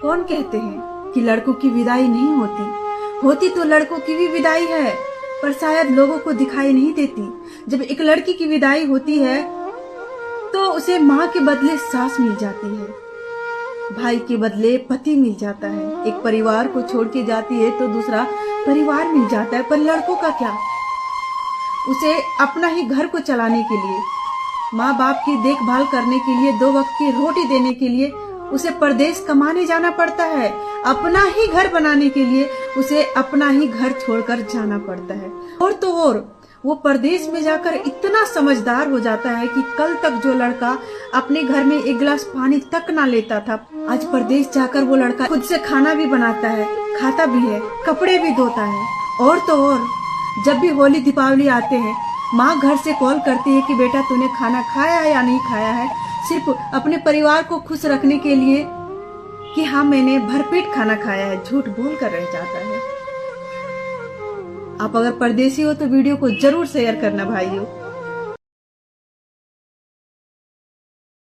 कौन कहते हैं कि लड़कों की विदाई नहीं होती? होती तो लड़कों की भी विदाई है, पर शायद लोगों को दिखाई नहीं देती। जब एक लड़की की विदाई होती है तो उसे माँ के बदले सास मिल जाती है, भाई के बदले पति मिल जाता है, एक परिवार को छोड़ के जाती है तो दूसरा परिवार मिल जाता है। पर लड़कों का क्या? उसे अपना ही घर को चलाने के लिए, माँ बाप की देखभाल करने के लिए, 2 वक्त की रोटी देने के लिए उसे परदेश कमाने जाना पड़ता है। अपना ही घर बनाने के लिए उसे अपना ही घर छोड़कर जाना पड़ता है। और तो और वो परदेश में जाकर इतना समझदार हो जाता है कि कल तक जो लड़का अपने घर में 1 गिलास पानी तक ना लेता था, आज परदेश जाकर वो लड़का खुद से खाना भी बनाता है, खाता भी है, कपड़े भी धोता है। और तो और जब भी होली दीपावली आते हैं, माँ घर से कॉल करती है कि बेटा तूने खाना खाया है या नहीं खाया है, सिर्फ अपने परिवार को खुश रखने के लिए कि हाँ मैंने भरपेट खाना खाया है, झूठ बोल कर रह जाता है। आप अगर परदेसी हो तो वीडियो को जरूर शेयर करना भाइयों।